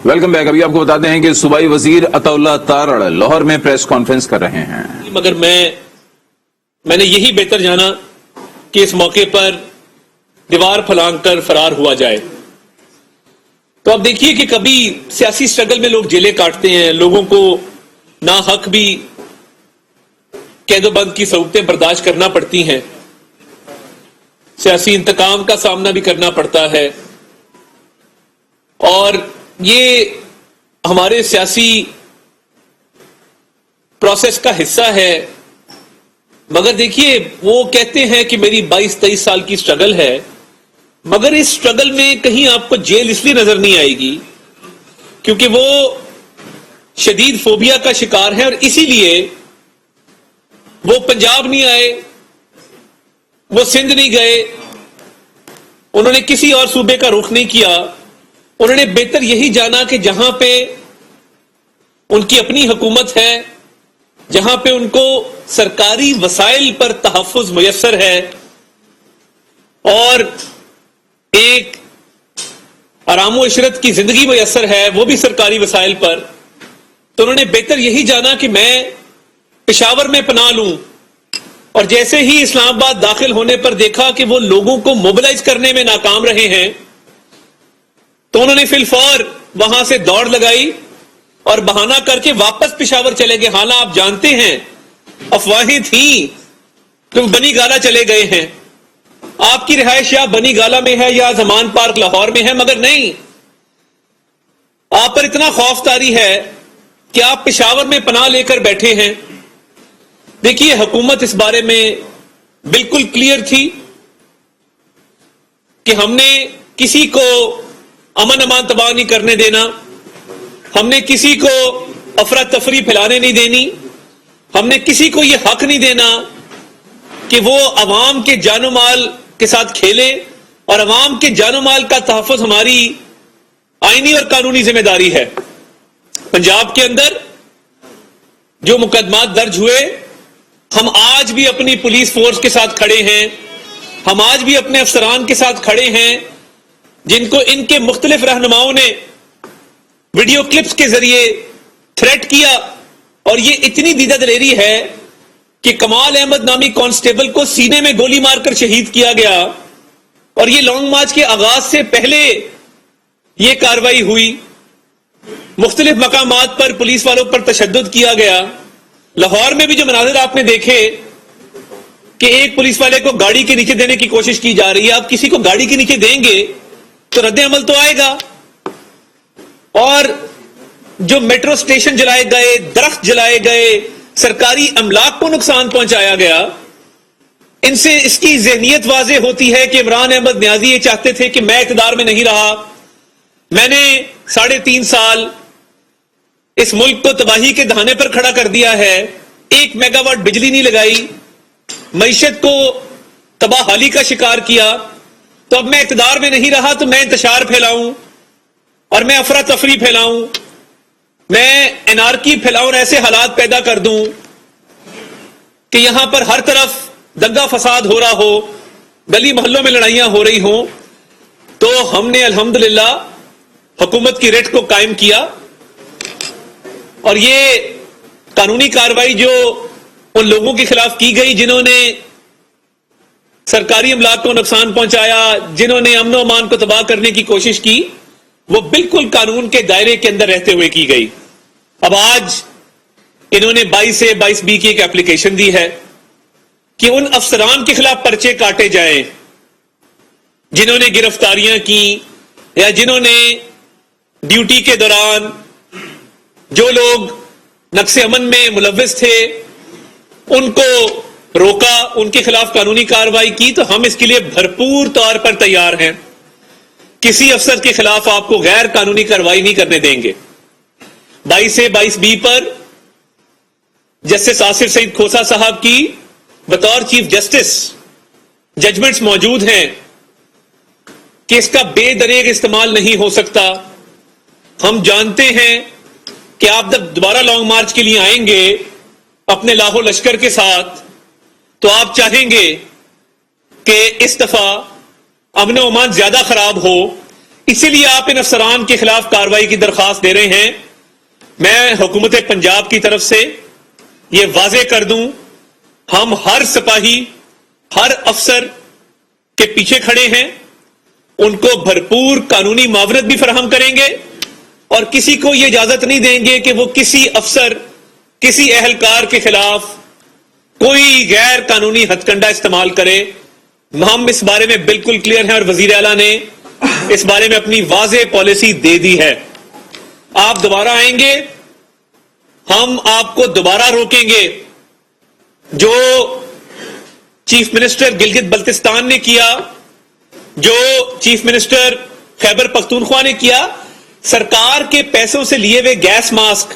Welcome back. ابھی آپ کو بتاتے ہیں کہ صوبائی وزیر عطا اللہ تارڑ لاہور میں پریس کانفرنس کر رہے ہیں، مگر میں نے یہی بہتر جانا کہ اس موقع پر دیوار پھلانگ کر فرار ہوا جائے۔ تو آپ دیکھیے کہ کبھی سیاسی سٹرگل میں لوگ جیلیں کاٹتے ہیں، لوگوں کو ناحق بھی قید و بند کی صورتیں برداشت کرنا پڑتی ہیں، سیاسی انتقام کا سامنا بھی کرنا پڑتا ہے، اور یہ ہمارے سیاسی پروسیس کا حصہ ہے۔ مگر دیکھیے، وہ کہتے ہیں کہ میری 22-23 سال کی سٹرگل ہے، مگر اس سٹرگل میں کہیں آپ کو جیل اس لیے نظر نہیں آئے گی کیونکہ وہ شدید فوبیا کا شکار ہے، اور اسی لیے وہ پنجاب نہیں آئے، وہ سندھ نہیں گئے، انہوں نے کسی اور صوبے کا رخ نہیں کیا۔ انہوں نے بہتر یہی جانا کہ جہاں پہ ان کی اپنی حکومت ہے، جہاں پہ ان کو سرکاری وسائل پر تحفظ میسر ہے اور ایک آرام و عشرت کی زندگی میسر ہے، وہ بھی سرکاری وسائل پر، تو انہوں نے بہتر یہی جانا کہ میں پشاور میں پناہ لوں۔ اور جیسے ہی اسلام آباد داخل ہونے پر دیکھا کہ وہ لوگوں کو موبلائز کرنے میں ناکام رہے ہیں، تو انہوں نے فی الفور وہاں سے دوڑ لگائی اور بہانہ کر کے واپس پشاور چلے گئے۔ حالانکہ آپ جانتے ہیں افواہیں تھیں کہ وہ بنی گالہ چلے گئے ہیں، آپ کی رہائش یا بنی گالہ میں ہے یا زمان پارک لاہور میں ہے، مگر نہیں، آپ پر اتنا خوف طاری ہے کہ آپ پشاور میں پناہ لے کر بیٹھے ہیں۔ دیکھیے، حکومت اس بارے میں بالکل کلیئر تھی کہ ہم نے کسی کو امن امان تباہ نہیں کرنے دینا، ہم نے کسی کو افراتفری پھیلانے نہیں دینی، ہم نے کسی کو یہ حق نہیں دینا کہ وہ عوام کے جان و مال کے ساتھ کھیلے، اور عوام کے جان و مال کا تحفظ ہماری آئینی اور قانونی ذمہ داری ہے۔ پنجاب کے اندر جو مقدمات درج ہوئے، ہم آج بھی اپنی پولیس فورس کے ساتھ کھڑے ہیں، ہم آج بھی اپنے افسران کے ساتھ کھڑے ہیں جن کو ان کے مختلف رہنماؤں نے ویڈیو کلپس کے ذریعے تھریٹ کیا، اور یہ اتنی دیدہ دلیری ہے کہ کمال احمد نامی کانسٹیبل کو سینے میں گولی مار کر شہید کیا گیا، اور یہ لانگ مارچ کے آغاز سے پہلے یہ کارروائی ہوئی۔ مختلف مقامات پر پولیس والوں پر تشدد کیا گیا۔ لاہور میں بھی جو مناظر آپ نے دیکھے کہ ایک پولیس والے کو گاڑی کے نیچے دینے کی کوشش کی جا رہی ہے، آپ کسی کو گاڑی کے نیچے دیں گے تو رد عمل تو آئے گا۔ اور جو میٹرو سٹیشن جلائے گئے، درخت جلائے گئے، سرکاری املاک کو نقصان پہنچایا گیا، ان سے اس کی ذہنیت واضح ہوتی ہے کہ عمران احمد نیازی یہ چاہتے تھے کہ میں اقتدار میں نہیں رہا، میں نے 3.5 سال اس ملک کو تباہی کے دہانے پر کھڑا کر دیا ہے، 1 میگا واٹ بجلی نہیں لگائی، معیشت کو تباہ حالی کا شکار کیا، تو اب میں اقتدار میں نہیں رہا تو میں انتشار پھیلاؤں اور میں افراتفری پھیلاؤں، میں انارکی پھیلاؤں اور ایسے حالات پیدا کر دوں کہ یہاں پر ہر طرف دنگا فساد ہو رہا ہو، گلی محلوں میں لڑائیاں ہو رہی ہوں۔ تو ہم نے الحمدللہ حکومت کی ریٹ کو قائم کیا، اور یہ قانونی کارروائی جو ان لوگوں کے خلاف کی گئی جنہوں نے سرکاری املاک کو نقصان پہنچایا، جنہوں نے امن و امان کو تباہ کرنے کی کوشش کی، وہ بالکل قانون کے دائرے کے اندر رہتے ہوئے کی گئی۔ اب آج انہوں نے 22A/22B کی ایک اپلیکیشن دی ہے کہ ان افسران کے خلاف پرچے کاٹے جائیں جنہوں نے گرفتاریاں کی یا جنہوں نے ڈیوٹی کے دوران جو لوگ نقص امن میں ملوث تھے ان کو روکا، ان کے خلاف قانونی کارروائی کی۔ تو ہم اس کے لیے بھرپور طور پر تیار ہیں، کسی افسر کے خلاف آپ کو غیر قانونی کارروائی نہیں کرنے دیں گے۔ 22A/22B پر جسٹس آصف سعید کھوسہ صاحب کی بطور چیف جسٹس ججمنٹس موجود ہیں کہ اس کا بے دریغ استعمال نہیں ہو سکتا۔ ہم جانتے ہیں کہ آپ جب دوبارہ لانگ مارچ کے لیے آئیں گے اپنے لاہو لشکر کے ساتھ، تو آپ چاہیں گے کہ اس دفعہ امن و امان زیادہ خراب ہو، اسی لیے آپ ان افسران کے خلاف کارروائی کی درخواست دے رہے ہیں. میں حکومت پنجاب کی طرف سے یہ واضح کر دوں، ہم ہر سپاہی، ہر افسر کے پیچھے کھڑے ہیں، ان کو بھرپور قانونی معاونت بھی فراہم کریں گے اور کسی کو یہ اجازت نہیں دیں گے کہ وہ کسی افسر، کسی اہلکار کے خلاف کوئی غیر قانونی ہتھ کنڈا استعمال کرے. ہم اس بارے میں بالکل کلیئر ہیں اور وزیر اعلیٰ نے اس بارے میں اپنی واضح پالیسی دے دی ہے. آپ دوبارہ آئیں گے، ہم آپ کو دوبارہ روکیں گے. جو چیف منسٹر گلگت بلتستان نے کیا، جو چیف منسٹر خیبر پختونخوا نے کیا، سرکار کے پیسوں سے لیے ہوئے گیس ماسک،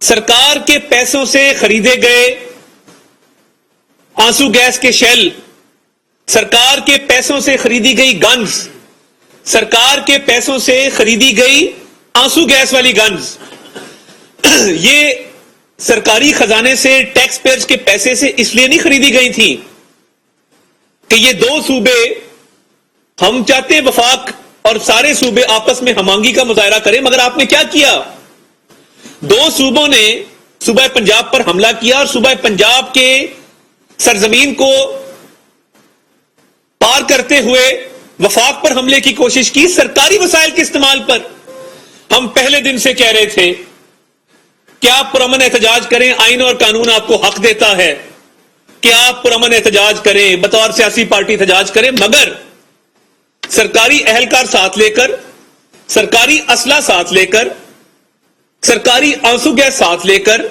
سرکار کے پیسوں سے خریدے گئے آنسو گیس کے شیل، سرکار کے پیسوں سے خریدی گئی گنز، سرکار کے پیسوں سے خریدی گئی آنسو گیس والی گنز، یہ سرکاری خزانے سے، ٹیکس پیئرز کے پیسے سے اس لیے نہیں خریدی گئی تھی کہ یہ دو صوبے، ہم چاہتے ہیں وفاق اور سارے صوبے آپس میں ہم آہنگی کا مظاہرہ کریں، مگر آپ نے کیا کیا؟ دو صوبوں نے صوبہ پنجاب پر حملہ کیا اور صوبہ پنجاب کے سرزمین کو پار کرتے ہوئے وفاق پر حملے کی کوشش کی، سرکاری وسائل کے استعمال پر. ہم پہلے دن سے کہہ رہے تھے کہ آپ پرامن احتجاج کریں، آئین اور قانون آپ کو حق دیتا ہے کہ آپ پرامن احتجاج کریں، بطور سیاسی پارٹی احتجاج کریں، مگر سرکاری اہلکار ساتھ لے کر، سرکاری اسلحہ ساتھ لے کر، سرکاری آنسو گیس ساتھ لے کر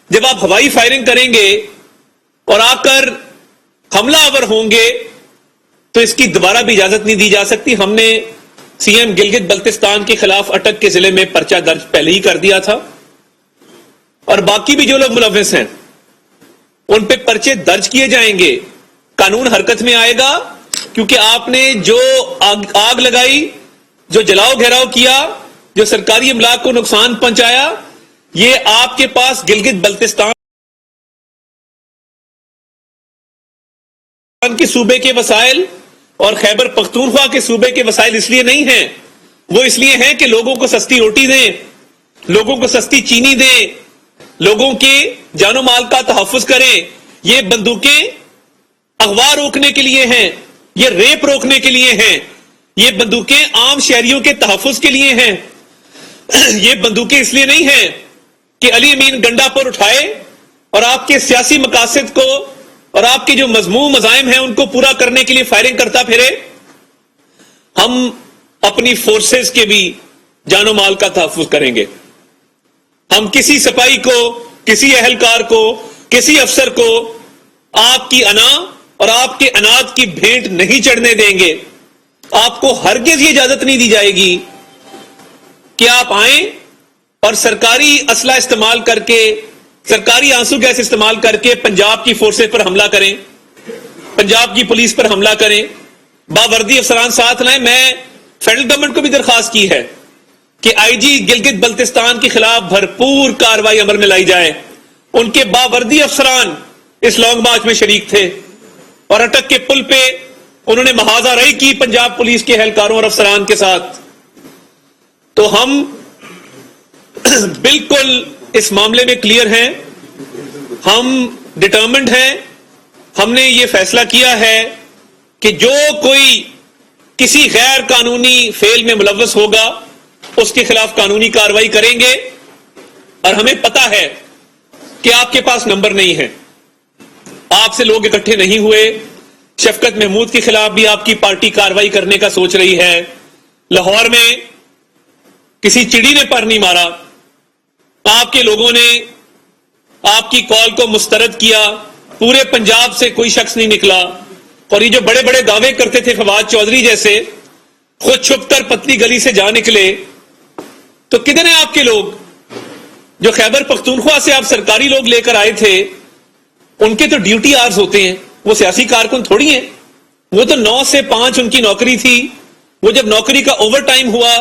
جب آپ ہوائی فائرنگ کریں گے اور آ کر حملہ آور ہوں گے تو اس کی دوبارہ بھی اجازت نہیں دی جا سکتی. ہم نے سی ایم گلگت بلتستان کے خلاف اٹک کے ضلع میں پرچہ درج پہلے ہی کر دیا تھا اور باقی بھی جو لوگ ملوث ہیں ان پہ پرچے درج کیے جائیں گے. قانون حرکت میں آئے گا کیونکہ آپ نے جو آگ لگائی، جو جلاؤ گھیراؤ کیا، جو سرکاری املاک کو نقصان پہنچایا، یہ آپ کے پاس گلگت بلتستان کے صوبے کے وسائل اور خیبر پختونخوا کے صوبے کے وسائل اس لیے نہیں ہیں، وہ اس لیے ہیں کہ لوگوں کو سستی روٹی دیں، لوگوں کو سستی چینی دیں، لوگوں کے جان و مال کا تحفظ کریں. یہ بندوقیں اغوا روکنے کے لیے ہیں، یہ ریپ روکنے کے لیے ہیں، یہ بندوقیں عام شہریوں کے تحفظ کے لیے ہیں. یہ بندوقیں اس لیے نہیں ہیں کہ علی امین گنڈا پر اٹھائے اور آپ کے سیاسی مقاصد کو اور آپ کے جو مذموم مزاحم ہیں ان کو پورا کرنے کے لیے فائرنگ کرتا پھرے. ہم اپنی فورسز کے بھی جان و مال کا تحفظ کریں گے. ہم کسی سپاہی کو، کسی اہلکار کو، کسی افسر کو آپ کی انا اور آپ کے انات کی بھینٹ نہیں چڑھنے دیں گے. آپ کو ہرگز یہ اجازت نہیں دی جائے گی کہ آپ آئیں اور سرکاری اسلحہ استعمال کر کے، سرکاری آنسو گیس استعمال کر کے پنجاب کی فورسز پر حملہ کریں، پنجاب کی پولیس پر حملہ کریں، باوردی افسران ساتھ لائیں. میں فیڈرل گورنمنٹ کو بھی درخواست کی ہے کہ آئی جی گلگت بلتستان کے خلاف بھرپور کارروائی عمل میں لائی جائے. ان کے باوردی افسران اس لانگ مارچ میں شریک تھے اور اٹک کے پل پہ انہوں نے محاذہ رہی کی پنجاب پولیس کے اہلکاروں اور افسران کے ساتھ. تو ہم بالکل اس معاملے میں کلیئر ہیں، ہم ڈٹرمنڈ ہیں. ہم نے یہ فیصلہ کیا ہے کہ جو کوئی کسی غیر قانونی فعل میں ملوث ہوگا اس کے خلاف قانونی کارروائی کریں گے. اور ہمیں پتا ہے کہ آپ کے پاس نمبر نہیں ہے، آپ سے لوگ اکٹھے نہیں ہوئے. شفقت محمود کے خلاف بھی آپ کی پارٹی کارروائی کرنے کا سوچ رہی ہے. لاہور میں کسی چڑی نے پر نہیں مارا، آپ کے لوگوں نے آپ کی کال کو مسترد کیا. پورے پنجاب سے کوئی شخص نہیں نکلا. اور یہ جو بڑے بڑے دعوے کرتے تھے فواد چودھری جیسے، خود چھپ کر پتلی گلی سے جا نکلے. تو کدھر ہیں آپ کے لوگ جو خیبر پختونخوا سے آپ سرکاری لوگ لے کر آئے تھے؟ ان کے تو ڈیوٹی آرز ہوتے ہیں، وہ سیاسی کارکن تھوڑی ہیں. وہ تو 9 سے 5 ان کی نوکری تھی. وہ جب نوکری کا اوور ٹائم ہوا،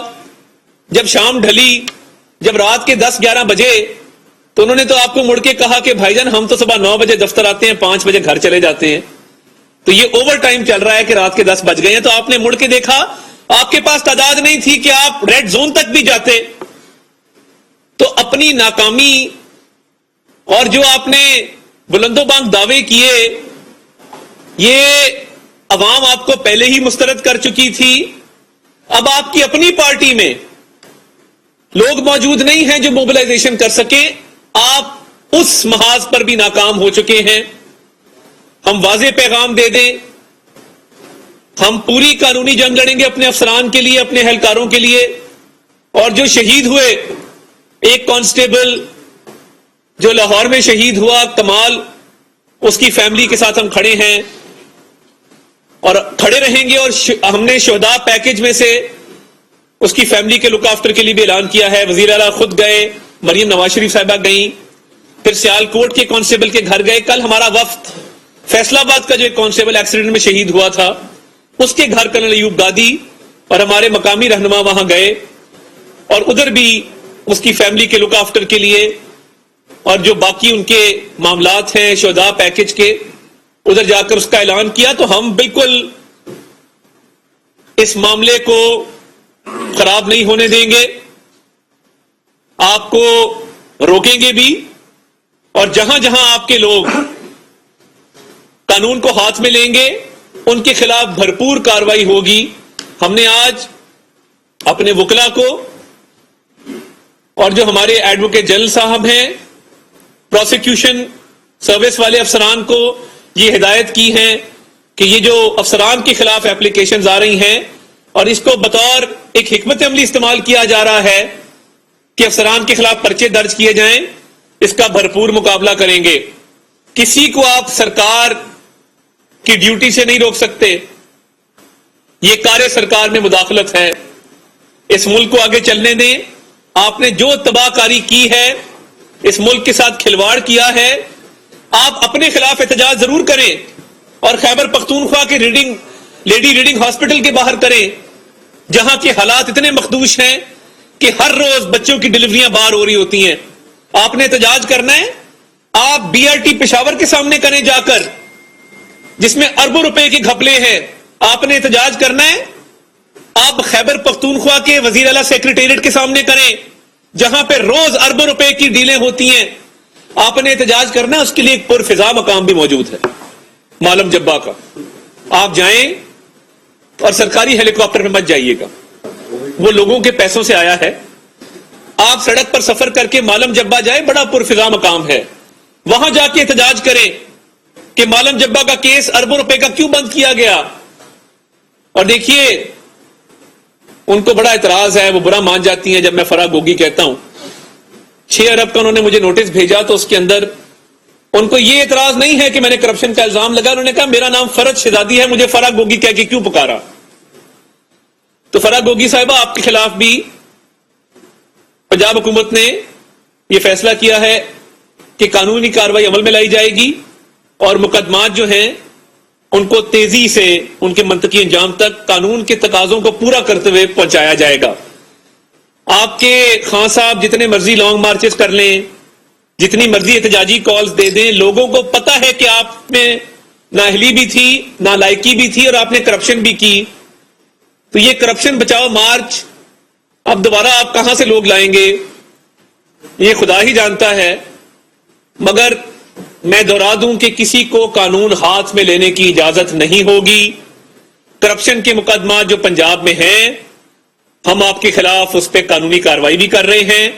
جب شام ڈھلی، جب رات کے 10-11 بجے، تو انہوں نے تو آپ کو مڑ کے کہا کہ بھائی جان ہم تو صبح 9 بجے دفتر آتے ہیں، 5 بجے گھر چلے جاتے ہیں. تو یہ اوور ٹائم چل رہا ہے کہ رات کے 10 بج گئے ہیں. تو آپ نے مڑ کے دیکھا آپ کے پاس تعداد نہیں تھی کہ آپ ریڈ زون تک بھی جاتے. تو اپنی ناکامی اور جو آپ نے بلند و بانگ دعوے کیے، یہ عوام آپ کو پہلے ہی مسترد کر چکی تھی. اب آپ کی اپنی پارٹی میں لوگ موجود نہیں ہیں جو موبلائزیشن کر سکیں. آپ اس محاذ پر بھی ناکام ہو چکے ہیں. ہم واضح پیغام دے دیں، ہم پوری قانونی جنگ لڑیں گے اپنے افسران کے لیے، اپنے اہلکاروں کے لیے. اور جو شہید ہوئے، ایک کانسٹیبل جو لاہور میں شہید ہوا کمال، اس کی فیملی کے ساتھ ہم کھڑے ہیں اور کھڑے رہیں گے. اور ہم نے شہداء پیکج میں سے اس کی فیملی کے لک آفٹر کے لیے بھی اعلان کیا ہے. وزیر اعلیٰ خود گئے، مریم نواز شریف صاحبہ گئیں، پھر سیال کوٹ کے کانسٹیبل کے گھر گئے. کل ہمارا وفد فیصل آباد کا جو ایک کانسٹیبل ایکسیڈنٹ میں شہید ہوا تھا، اس کے گھر کرنل ایوب گادی اور ہمارے مقامی رہنما وہاں گئے اور ادھر بھی اس کی فیملی کے لک آفٹر کے لیے اور جو باقی ان کے معاملات ہیں شہداء پیکج کے، ادھر جا کر اس کا اعلان کیا. تو ہم بالکل اس معاملے کو خراب نہیں ہونے دیں گے، آپ کو روکیں گے بھی. اور جہاں جہاں آپ کے لوگ قانون کو ہاتھ میں لیں گے، ان کے خلاف بھرپور کارروائی ہوگی. ہم نے آج اپنے وکلا کو اور جو ہمارے ایڈوکیٹ جنرل صاحب ہیں، پروسیکیوشن سروس والے افسران کو یہ ہدایت کی ہے کہ یہ جو افسران کے خلاف اپلیکیشنز آ رہی ہیں اور اس کو بطور ایک حکمت عملی استعمال کیا جا رہا ہے کہ افسران کے خلاف پرچے درج کیے جائیں، اس کا بھرپور مقابلہ کریں گے. کسی کو آپ سرکار کی ڈیوٹی سے نہیں روک سکتے. یہ کار سرکار میں مداخلت ہے. اس ملک کو آگے چلنے دیں. آپ نے جو تباہ کاری کی ہے، اس ملک کے ساتھ کھلواڑ کیا ہے، آپ اپنے خلاف احتجاج ضرور کریں اور خیبر پختونخوا کے لیڈی ریڈنگ ہاسپٹل کے باہر کریں، جہاں کے حالات اتنے مخدوش ہیں کہ ہر روز بچوں کی ڈلیوریاں باہر ہو رہی ہوتی ہیں. آپ نے احتجاج کرنا ہے، آپ بی آر ٹی پشاور کے سامنے کریں جا کر، جس میں اربوں روپے کے گھپلے ہیں. آپ نے احتجاج کرنا ہے، آپ خیبر پختونخوا کے وزیر اعلیٰ سیکریٹریٹ کے سامنے کریں، جہاں پہ روز اربوں روپے کی ڈیلیں ہوتی ہیں. آپ نے احتجاج کرنا ہے. اس کے لیے ایک پرفضا مقام بھی موجود ہے، معلم جبہ کا. آپ جائیں اور سرکاری ہیلی کاپٹر میں مت جائیے گا، وہ لوگوں کے پیسوں سے آیا ہے. آپ سڑک پر سفر کر کے معلم جبہ جائیں، بڑا پرفضا مقام ہے، وہاں جا کے احتجاج کریں کہ معلم جبہ کا کیس اربوں روپے کا کیوں بند کیا گیا. اور دیکھیے، ان کو بڑا اعتراض ہے، وہ برا مان جاتی ہیں جب میں فرح گوگی کہتا ہوں. 6 ارب کا انہوں نے مجھے نوٹس بھیجا تو اس کے اندر ان کو یہ اعتراض نہیں ہے کہ میں نے کرپشن کا الزام لگا. انہوں نے کہا میرا نام فرج شہزادی ہے، مجھے فرح گوگی کہہ کے کیوں پکارا. تو فرح گوگی صاحبہ، آپ کے خلاف بھی پنجاب حکومت نے یہ فیصلہ کیا ہے کہ قانونی کارروائی عمل میں لائی جائے گی اور مقدمات جو ہیں ان کو تیزی سے ان کے منطقی انجام تک قانون کے تقاضوں کو پورا کرتے ہوئے پہنچایا جائے گا. آپ کے خان صاحب جتنے مرضی لانگ مارچز کر لیں، جتنی مرضی احتجاجی کالز دے دیں، لوگوں کو پتا ہے کہ آپ میں نااہلی بھی تھی، نالائکی بھی تھی اور آپ نے کرپشن بھی کی. تو یہ کرپشن بچاؤ مارچ اب دوبارہ آپ کہاں سے لوگ لائیں گے، یہ خدا ہی جانتا ہے. مگر میں دہرا دوں کہ کسی کو قانون ہاتھ میں لینے کی اجازت نہیں ہوگی. کرپشن کے مقدمات جو پنجاب میں ہیں، ہم آپ کے خلاف اس پہ قانونی کارروائی بھی کر رہے ہیں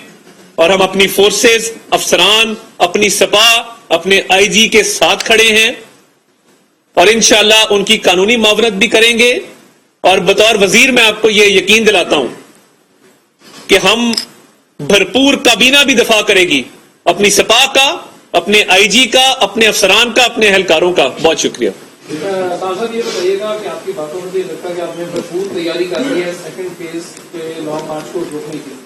اور ہم اپنی فورسز، افسران، اپنی سپا، اپنے آئی جی کے ساتھ کھڑے ہیں اور انشاءاللہ ان کی قانونی معاونت بھی کریں گے. اور بطور وزیر میں آپ کو یہ یقین دلاتا ہوں کہ ہم بھرپور کابینہ بھی دفاع کرے گی اپنی سپا کا، اپنے آئی جی کا، اپنے افسران کا، اپنے اہلکاروں کا. بہت شکریہ. صاحب یہ بتائیے گا کہ آپ کی باتوں میں یہ لگتا ہے کہ آپ نے بھرپور تیاری کر لی ہے سیکنڈ فیز کے لانگ مارچ کو روکنے کے لیے،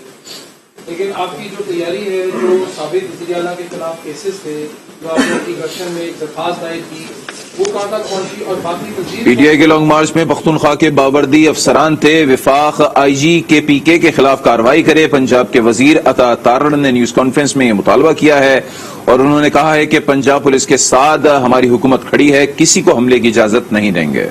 لیکن آپ کی جو تیاری ہے، جو سابق وزیر اعلیٰ کے خلاف کیسز تھے جو آپ نے انٹیگریشن میں ایک درخواست دائر کی، وہ کہاں تک پہنچی؟ اور باقی پی ٹی آئی کے لانگ مارچ میں پختونخوا کے باوردی افسران تھے. وفاق آئی جی کے پی کے خلاف کارروائی کرے. پنجاب کے وزیر عطا تارڑ نے نیوز کانفرنس میں یہ مطالبہ کیا ہے اور انہوں نے کہا ہے کہ پنجاب پولیس کے ساتھ ہماری حکومت کھڑی ہے، کسی کو حملے کی اجازت نہیں دیں گے.